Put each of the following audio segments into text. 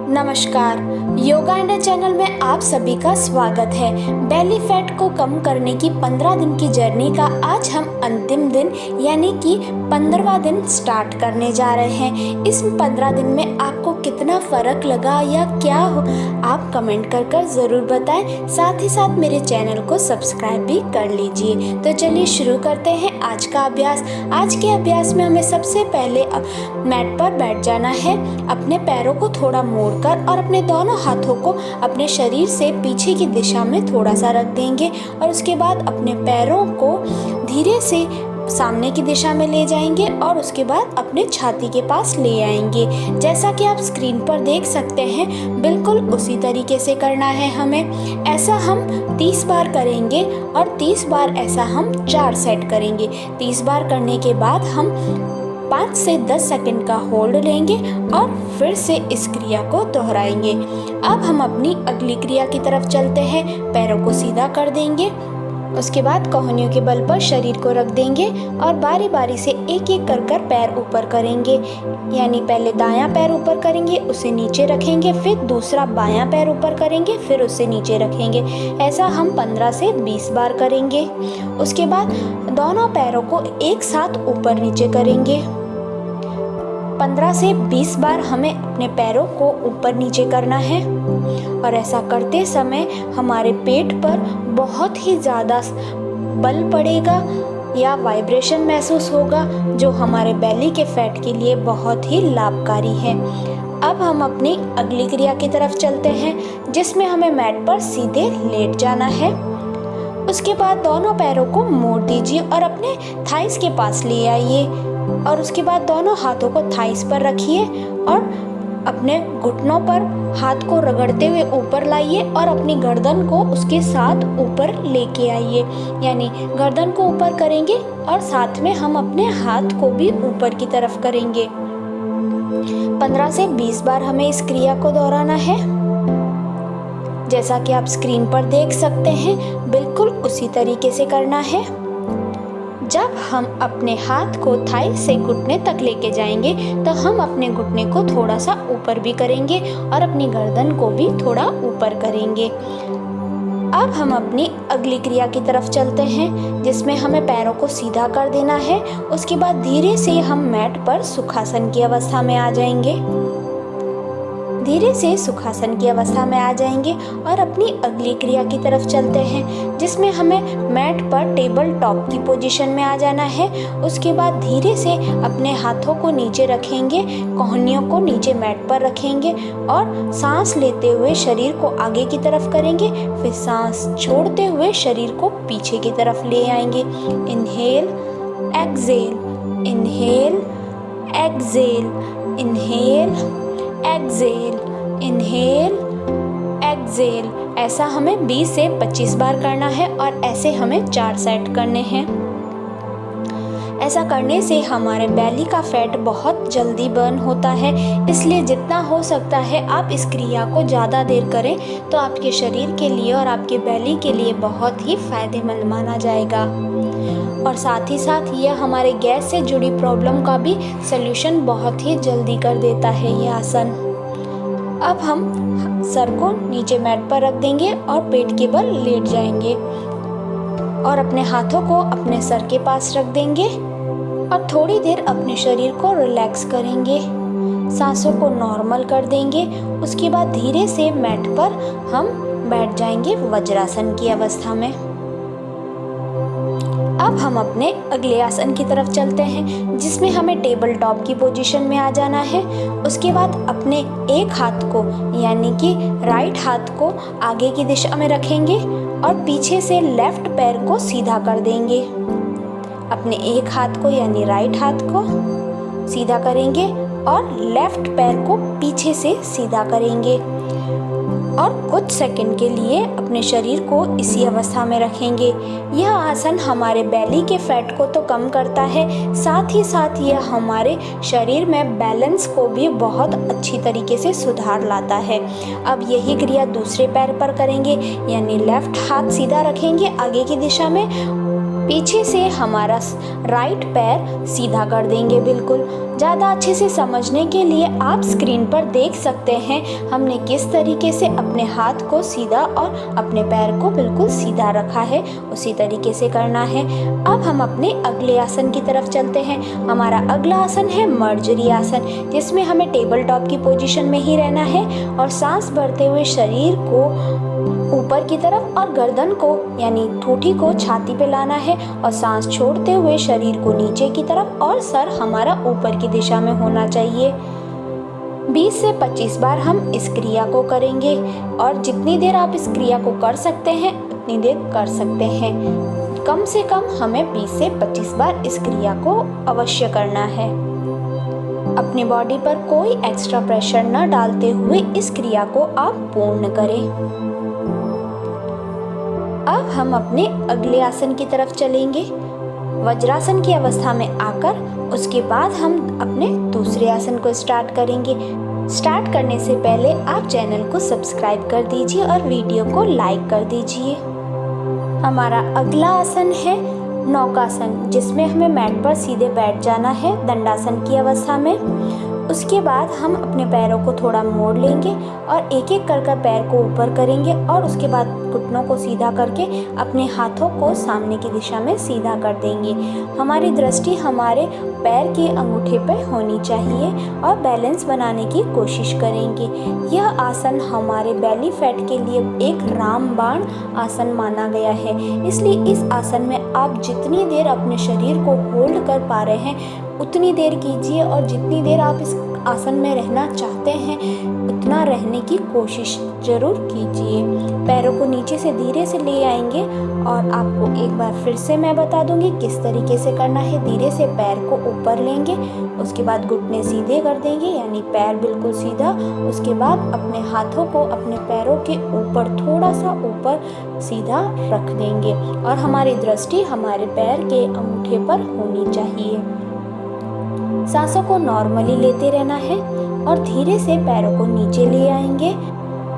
नमस्कार, yoga India channel में आप सभी का स्वागत है। बेली फैट को कम करने की 15 दिन की जर्नी का आज हम अंतिम दिन यानी कि 15वां दिन स्टार्ट करने जा रहे हैं। इस 15 दिन में आपको कितना फ़र्क लगा या क्या हो, आप कमेंट कर ज़रूर बताएं। साथ ही साथ मेरे चैनल को सब्सक्राइब भी कर लीजिए। तो चलिए शुरू करते हैं आज का अभ्यास। आज के अभ्यास में हमें सबसे पहले मैट पर बैठ जाना है। अपने पैरों को थोड़ा मोड़कर और अपने दोनों हाथों को अपने शरीर से पीछे की दिशा में थोड़ा सा रख देंगे और उसके बाद अपने पैरों को धीरे से सामने की दिशा में ले जाएंगे और उसके बाद अपने छाती के पास ले आएंगे। जैसा कि आप स्क्रीन पर देख सकते हैं, बिल्कुल उसी तरीके से करना है हमें। ऐसा हम 30 बार करेंगे और 30 बार ऐसा हम 4 सेट करेंगे। 30 बार करने के बाद हम 5 से 10 सेकंड का होल्ड लेंगे और फिर से इस क्रिया को दोहराएंगे। अब हम अपनी अगली क्रिया की तरफ चलते हैं। पैरों को सीधा कर देंगे, उसके बाद कोहनियों के बल पर शरीर को रख देंगे और बारी बारी से एक एक कर पैर ऊपर करेंगे। यानी पहले दायां पैर ऊपर करेंगे, उसे नीचे रखेंगे, फिर दूसरा बायां पैर ऊपर करेंगे, फिर उसे नीचे रखेंगे। ऐसा हम 15 से 20 बार करेंगे। उसके बाद दोनों पैरों को एक साथ ऊपर नीचे करेंगे। 15 से 20 बार हमें अपने पैरों को ऊपर नीचे करना है और ऐसा करते समय हमारे पेट पर बहुत ही ज़्यादा बल पड़ेगा या वाइब्रेशन महसूस होगा, जो हमारे बेली के फैट के लिए बहुत ही लाभकारी है। अब हम अपनी अगली क्रिया की तरफ चलते हैं, जिसमें हमें मैट पर सीधे लेट जाना है। उसके बाद दोनों पैरों को मोड़ दीजिए और अपने थाइस के पास ले आइए और उसके बाद दोनों हाथों को थाइस पर रखिए और अपने घुटनों पर हाथ को रगड़ते हुए ऊपर लाइए और अपनी गर्दन को उसके साथ ऊपर लेके आइए। यानी गर्दन को ऊपर करेंगे और साथ में हम अपने हाथ को भी ऊपर की तरफ करेंगे। 15 से 20 बार हमें इस क्रिया को दोहराना है। जैसा कि आप स्क्रीन पर देख सकते हैं, बिल्कुल उसी तरीके से करना है। जब हम अपने हाथ को थाई से घुटने तक लेके जाएंगे तो हम अपने घुटने को थोड़ा सा ऊपर भी करेंगे और अपनी गर्दन को भी थोड़ा ऊपर करेंगे। अब हम अपनी अगली क्रिया की तरफ चलते हैं, जिसमें हमें पैरों को सीधा कर देना है। उसके बाद धीरे से हम मैट पर सुखासन की अवस्था में आ जाएंगे। धीरे से सुखासन की अवस्था में आ जाएंगे और अपनी अगली क्रिया की तरफ चलते हैं, जिसमें हमें मैट पर टेबल टॉप की पोजीशन में आ जाना है। उसके बाद धीरे से अपने हाथों को नीचे रखेंगे, कोहनियों को नीचे मैट पर रखेंगे और सांस लेते हुए शरीर को आगे की तरफ करेंगे, फिर सांस छोड़ते हुए शरीर को पीछे की तरफ ले आएंगे। Inhale, exhale, inhale, exhale, inhale, exhale, inhale, exhale. ऐसा हमें 20 से 25 बार करना है और ऐसे हमें 4 सेट करने हैं। ऐसा करने से हमारे बेली का फैट बहुत जल्दी बर्न होता है, इसलिए जितना हो सकता है आप इस क्रिया को ज़्यादा देर करें तो आपके शरीर के लिए और आपके बेली के लिए बहुत ही फायदेमंद माना जाएगा। और साथ ही साथ यह हमारे गैस से जुड़ी प्रॉब्लम का भी सल्यूशन बहुत ही जल्दी कर देता है ये आसन। अब हम सर को नीचे मैट पर रख देंगे और पेट के बल लेट जाएंगे और अपने हाथों को अपने सर के पास रख देंगे और थोड़ी देर अपने शरीर को रिलैक्स करेंगे। सांसों को नॉर्मल कर देंगे। उसके बाद धीरे से मैट पर हम बैठ जाएंगे वज्रासन की अवस्था में। अब हम अपने अगले आसन की तरफ चलते हैं, जिसमें हमें टेबल टॉप की पोजीशन में आ जाना है। उसके बाद अपने एक हाथ को यानी कि राइट हाथ को आगे की दिशा में रखेंगे और पीछे से लेफ्ट पैर को सीधा कर देंगे। अपने एक हाथ को यानी राइट हाथ को सीधा करेंगे और लेफ्ट पैर को पीछे से सीधा करेंगे और कुछ सेकंड के लिए अपने शरीर को इसी अवस्था में रखेंगे। यह आसन हमारे बेली के फैट को तो कम करता है, साथ ही साथ यह हमारे शरीर में बैलेंस को भी बहुत अच्छी तरीके से सुधार लाता है। अब यही क्रिया दूसरे पैर पर करेंगे, यानी लेफ्ट हाथ सीधा रखेंगे आगे की दिशा में, पीछे से हमारा राइट पैर सीधा कर देंगे बिल्कुल ज़्यादा अच्छे से समझने के लिए आप स्क्रीन पर देख सकते हैं हमने किस तरीके से अपने हाथ को सीधा और अपने पैर को बिल्कुल सीधा रखा है, उसी तरीके से करना है। अब हम अपने अगले आसन की तरफ चलते हैं। हमारा अगला आसन है मर्जरी आसन, जिसमें हमें टेबल टॉप की पोजीशन में ही रहना है और सांस भरते हुए शरीर को ऊपर की तरफ और गर्दन को यानी ठोठी को छाती पे लाना है और सांस छोड़ते हुए शरीर को नीचे की तरफ और सर हमारा ऊपर की दिशा में होना चाहिए। 20 से 25 बार हम इस क्रिया को करेंगे और जितनी देर आप इस क्रिया को कर सकते हैं उतनी देर कर सकते हैं। कम से कम हमें 20 से 25 बार इस क्रिया को अवश्य करना है। अपनी बॉडी पर कोई एक्स्ट्रा प्रेशर न डालते हुए इस क्रिया को आप पूर्ण करें। अब हम अपने अगले आसन की तरफ चलेंगे। वज्रासन की अवस्था में आकर उसके बाद हम अपने दूसरे आसन को स्टार्ट करेंगे। स्टार्ट करने से पहले आप चैनल को सब्सक्राइब कर दीजिए और वीडियो को लाइक कर दीजिए। हमारा अगला आसन है नौकासन, जिसमें हमें मैट पर सीधे बैठ जाना है दंडासन की अवस्था में। उसके बाद हम अपने पैरों को थोड़ा मोड़ लेंगे और एक एक कर पैर को ऊपर करेंगे और उसके बाद घुटनों को सीधा करके अपने हाथों को सामने की दिशा में सीधा कर देंगे। हमारी दृष्टि हमारे पैर के अंगूठे पर होनी चाहिए और बैलेंस बनाने की कोशिश करेंगे। यह आसन हमारे बेली फैट के लिए एक रामबाण आसन माना गया है, इसलिए इस आसन में आप जितनी देर अपने शरीर को होल्ड कर पा रहे हैं उतनी देर कीजिए और जितनी देर आप इस आसन में रहना चाहते हैं उतना रहने की कोशिश जरूर कीजिए। पैरों को नीचे से धीरे से ले आएंगे और आपको एक बार फिर से मैं बता दूंगी किस तरीके से करना है। धीरे से पैर को ऊपर लेंगे, उसके बाद घुटने सीधे कर देंगे यानी पैर बिल्कुल सीधा। उसके बाद अपने हाथों को अपने पैरों के ऊपर थोड़ा सा ऊपर सीधा रख देंगे और हमारी दृष्टि हमारे पैर के अंगूठे पर होनी चाहिए। सांसों को नॉर्मली लेते रहना है और धीरे से पैरों को नीचे ले आएंगे।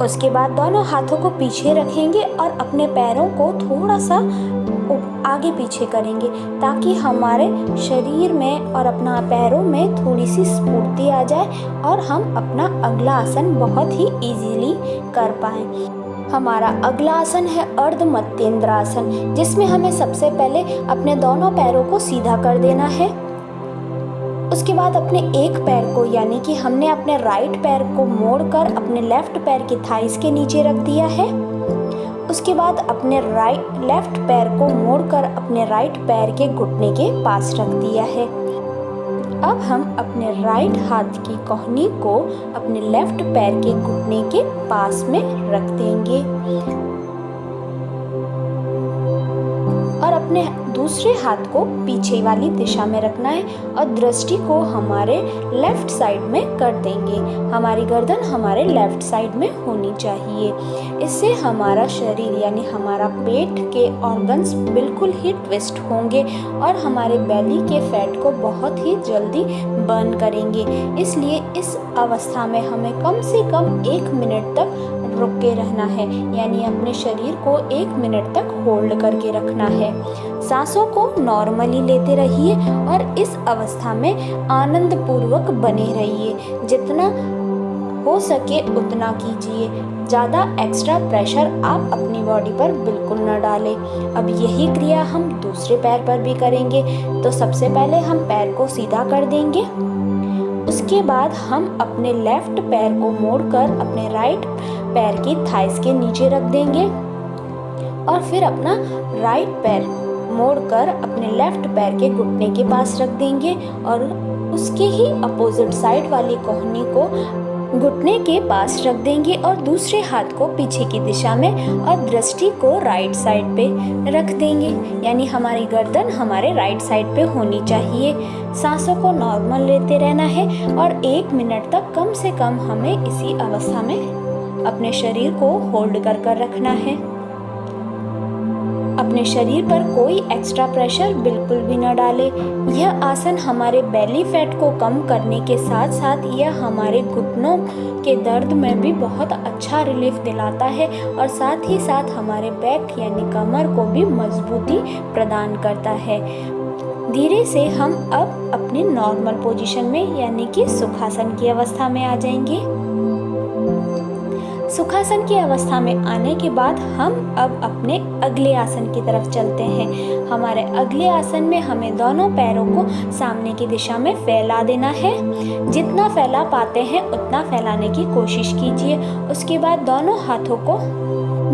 उसके बाद दोनों हाथों को पीछे रखेंगे और अपने पैरों को थोड़ा सा आगे पीछे करेंगे ताकि हमारे शरीर में और अपना पैरों में थोड़ी सी स्फूर्ति आ जाए और हम अपना अगला आसन बहुत ही इजीली कर पाएं। हमारा अगला आसन है अर्ध मत्येंद्रासन, जिसमें हमें सबसे पहले अपने दोनों पैरों को सीधा कर देना है। उसके बाद अपने एक पैर को यानी कि हमने अपने राइट पैर को मोड़कर अपने लेफ्ट पैर की थाइस के नीचे रख दिया है। उसके बाद अपने लेफ्ट पैर को मोड़कर अपने राइट पैर के घुटने के पास रख दिया है। अब हम अपने राइट हाथ की कोहनी को अपने लेफ्ट पैर के घुटने के पास में रख देंगे और अपने दूसरे हाथ को पीछे वाली दिशा में रखना है और दृष्टि को हमारे लेफ्ट साइड में कर देंगे। हमारी गर्दन हमारे लेफ्ट साइड में होनी चाहिए। इससे हमारा शरीर यानी हमारा पेट के ऑर्गन्स बिल्कुल ही ट्विस्ट होंगे और हमारे बेली के फैट को बहुत ही जल्दी बर्न करेंगे। इसलिए इस अवस्था में हमें कम से कम 1 मिनट तक रुक के रहना है, यानी अपने शरीर को 1 मिनट तक होल्ड करके रखना है। सांसों को नॉर्मली लेते रहिए और इस अवस्था में आनंद पूर्वक बने रहिए। जितना हो सके उतना कीजिए। ज़्यादा एक्स्ट्रा प्रेशर आप अपनी बॉडी पर बिल्कुल न डालें। अब यही क्रिया हम दूसरे पैर पर भी करेंगे। तो सबसे पहले हम पैर को सीधा कर देंगे। उसके बाद हम अपने लेफ्ट पैर को मोड़कर अपने राइट पैर की थाइस के नीचे रख देंगे और फिर अपना राइट पैर मोड़कर अपने लेफ्ट पैर के घुटने के पास रख देंगे और उसके ही अपोजिट साइड वाली कोहनी को घुटने के पास रख देंगे और दूसरे हाथ को पीछे की दिशा में और दृष्टि को राइट साइड पे रख देंगे, यानी हमारी गर्दन हमारे राइट साइड पे होनी चाहिए। सांसों को नॉर्मल लेते रहना है और 1 मिनट तक कम से कम हमें इसी अवस्था में अपने शरीर को होल्ड कर रखना है। अपने शरीर पर कोई एक्स्ट्रा प्रेशर बिल्कुल भी न डालें। यह आसन हमारे बेली फैट को कम करने के साथ साथ यह हमारे घुटनों के दर्द में भी बहुत अच्छा रिलीफ दिलाता है और साथ ही साथ हमारे बैक यानी कमर को भी मजबूती प्रदान करता है। धीरे से हम अब अपने नॉर्मल पोजीशन में यानी कि सुखासन की अवस्था में आ जाएंगे। सुखासन की अवस्था में आने के बाद हम अब अपने अगले आसन की तरफ चलते हैं। हमारे अगले आसन में हमें दोनों पैरों को सामने की दिशा में फैला देना है। जितना फैला पाते हैं उतना फैलाने की कोशिश कीजिए। उसके बाद दोनों हाथों को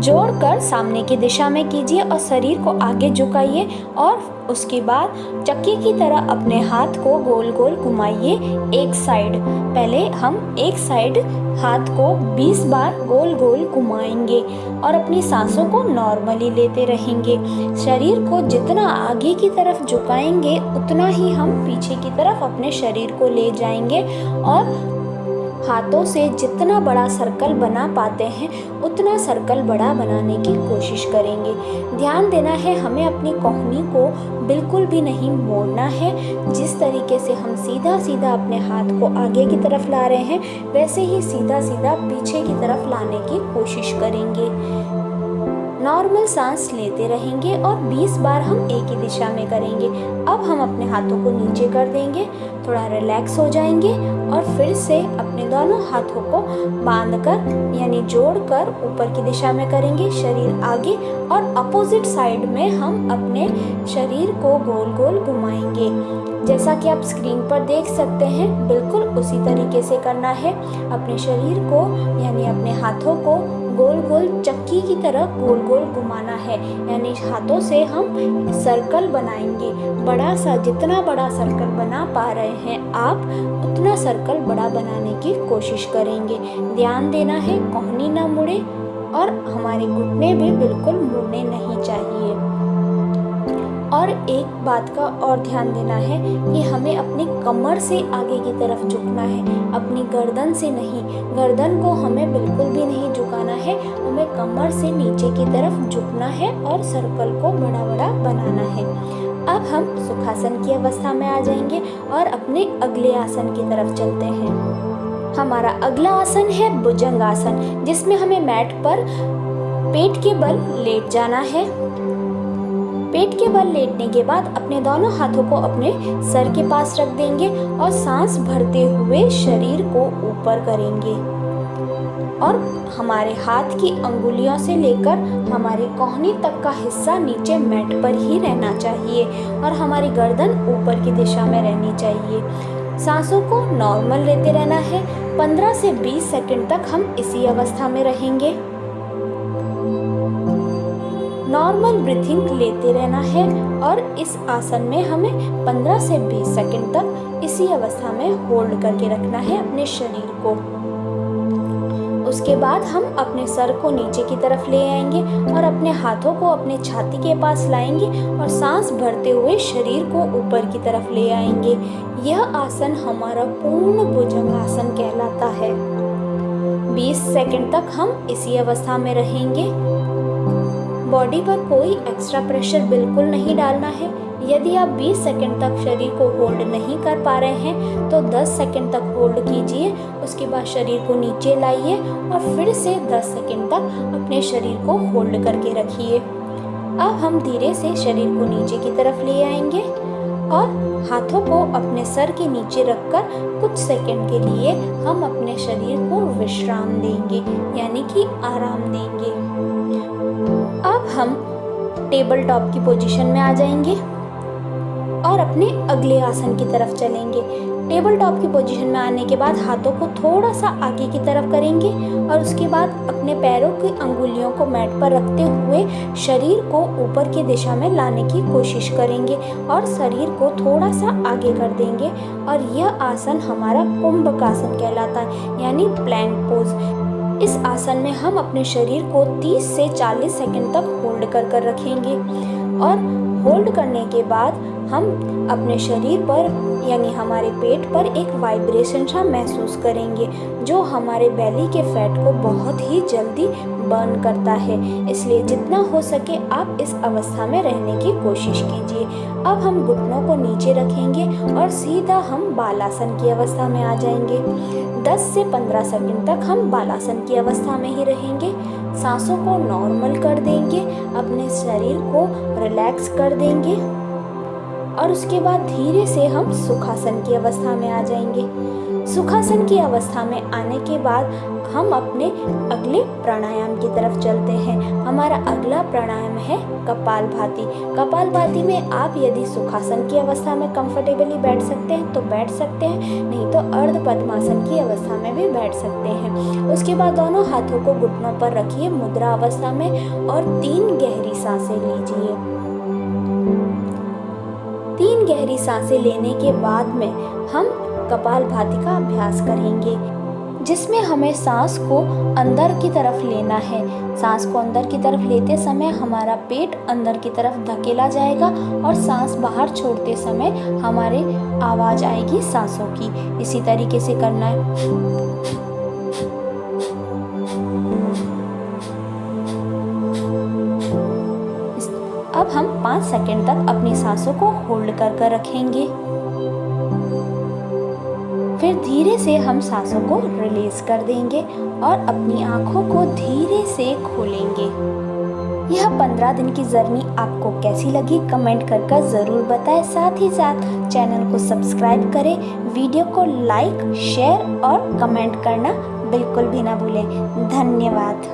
जोड़कर सामने की दिशा में कीजिए और शरीर को आगे झुकाइए और उसके बाद चक्की की तरह अपने हाथ को गोल गोल घुमाइए एक साइड। पहले हम एक साइड हाथ को 20 बार गोल गोल घुमाएंगे और अपनी सांसों को नॉर्मली लेते रहेंगे। शरीर को जितना आगे की तरफ झुकाएंगे उतना ही हम पीछे की तरफ अपने शरीर को ले जाएंगे और हाथों से जितना बड़ा सर्कल बना पाते हैं उतना सर्कल बड़ा बनाने की कोशिश करेंगे। ध्यान देना है, हमें अपनी कोहनी को बिल्कुल भी नहीं मोड़ना है। जिस तरीके से हम सीधा सीधा अपने हाथ को आगे की तरफ ला रहे हैं वैसे ही सीधा सीधा पीछे की तरफ लाने की कोशिश करेंगे। नॉर्मल सांस लेते रहेंगे और 20 बार हम एक ही दिशा में करेंगे। अब हम अपने हाथों को नीचे कर देंगे, थोड़ा रिलैक्स हो जाएंगे और फिर से अपने दोनों हाथों को बांधकर यानी जोड़कर ऊपर की दिशा में करेंगे, शरीर आगे और अपोजिट साइड में हम अपने शरीर को गोल गोल घुमाएंगे। जैसा कि आप स्क्रीन पर देख सकते हैं बिल्कुल उसी तरीके से करना है। अपने शरीर को यानी अपने हाथों को गोल गोल चक्की की तरह गोल गोल घुमाना है, यानी हाथों से हम सर्कल बनाएंगे। बड़ा सा जितना बड़ा सर्कल बना पा रहे हैं आप उतना सर्कल बड़ा बनाने की कोशिश करेंगे। ध्यान देना है कोहनी ना मुड़े और हमारे घुटने भी बिल्कुल मुड़ने नहीं चाहिए। और एक बात का और ध्यान देना है कि हमें अपनी कमर से आगे की तरफ झुकना है, अपनी गर्दन से नहीं। गर्दन को हमें बिल्कुल भी नहीं झुकाना है, हमें कमर से नीचे की तरफ झुकना है और सर्कल को बड़ा बड़ा बनाना है। अब हम सुखासन की अवस्था में आ जाएंगे और अपने अगले आसन की तरफ चलते हैं। हमारा अगला आसन है भुजंग आसन, जिसमें हमें मैट पर पेट के बल लेट जाना है। पेट के बल लेटने के बाद अपने दोनों हाथों को अपने सर के पास रख देंगे और सांस भरते हुए शरीर को ऊपर करेंगे और हमारे हाथ की अंगुलियों से लेकर हमारी कोहनी तक का हिस्सा नीचे मैट पर ही रहना चाहिए और हमारी गर्दन ऊपर की दिशा में रहनी चाहिए। सांसों को नॉर्मल लेते रहना है। 15 से 20 सेकंड तक हम इसी अवस्था में रहेंगे। नॉर्मल ब्रीथिंग लेते रहना है और इस आसन में हमें 15 से 20 सेकंड तक इसी अवस्था में होल्ड करके रखना है अपने शरीर को। उसके बाद हम अपने सर को नीचे की तरफ ले आएंगे और अपने हाथों को अपने छाती के पास लाएंगे और सांस भरते हुए शरीर को ऊपर की तरफ ले आएंगे। यह आसन हमारा पूर्ण भुजंग आसन कहलाता है। 20 सेकंड तक हम इसी अवस्था में रहेंगे। बॉडी पर कोई एक्स्ट्रा प्रेशर बिल्कुल नहीं डालना है। यदि आप 20 सेकंड तक शरीर को होल्ड नहीं कर पा रहे हैं तो 10 सेकंड तक होल्ड कीजिए। उसके बाद शरीर को नीचे लाइए और फिर से 10 सेकंड तक अपने शरीर को होल्ड करके रखिए। अब हम धीरे से शरीर को नीचे की तरफ ले आएंगे और हाथों को अपने सर के नीचे रखकर कुछ सेकंड के लिए हम अपने शरीर को विश्राम देंगे यानी कि आराम देंगे। अब हम टेबल टॉप की पोजीशन में आ जाएंगे और अपने अगले आसन की तरफ चलेंगे। टेबल टॉप की पोजीशन में आने के बाद हाथों को थोड़ा सा आगे की तरफ करेंगे और उसके बाद अपने पैरों की अंगुलियों को मैट पर रखते हुए शरीर को ऊपर की दिशा में लाने की कोशिश करेंगे और शरीर को थोड़ा सा आगे कर देंगे और यह आसन हमारा कुंभकासन कहलाता है यानी प्लैंक पोज। इस आसन में हम अपने शरीर को 30 से 40 सेकंड तक होल्ड कर रखेंगे और होल्ड करने के बाद हम अपने शरीर पर यानी हमारे पेट पर एक वाइब्रेशन सा महसूस करेंगे जो हमारे बेली के फैट को बहुत ही जल्दी बर्न करता है। इसलिए जितना हो सके आप इस अवस्था में रहने की कोशिश कीजिए। अब हम घुटनों को नीचे रखेंगे और सीधा हम बालासन की अवस्था में आ जाएंगे। 10 से 15 सेकंड तक हम बालासन की अवस्था में ही रहेंगे। सांसों को नॉर्मल कर देंगे, अपने शरीर को रिलैक्स कर देंगे और उसके बाद धीरे से हम सुखासन की अवस्था में आ जाएंगे। सुखासन की अवस्था में आने के बाद हम अपने अगले प्राणायाम की तरफ चलते हैं। हमारा अगला प्राणायाम है कपालभाति। कपालभाति में आप यदि सुखासन की अवस्था में कंफर्टेबली बैठ सकते हैं तो बैठ सकते हैं, नहीं तो अर्ध पद्मासन की अवस्था में भी बैठ सकते हैं। उसके बाद दोनों हाथों को घुटनों पर रखिए मुद्रा अवस्था में और 3 गहरी सांसें लीजिए। 3 गहरी सांसें लेने के बाद में हम कपालभाति का अभ्यास करेंगे, जिसमें हमें सांस को अंदर की तरफ लेना है। सांस को अंदर की तरफ लेते समय हमारा पेट अंदर की तरफ धकेला जाएगा और सांस बाहर छोड़ते समय हमारे आवाज़ आएगी सांसों की। इसी तरीके से करना है। अब हम 5 सेकंड तक अपनी सांसों को होल्ड कर रखेंगे। फिर धीरे से हम सांसों को रिलीज कर देंगे और अपनी आंखों को धीरे से खोलेंगे। यह 15 दिन की जर्नी आपको कैसी लगी कमेंट कर ज़रूर बताएं। साथ ही साथ चैनल को सब्सक्राइब करें, वीडियो को लाइक, शेयर और कमेंट करना बिल्कुल भी ना भूलें। धन्यवाद।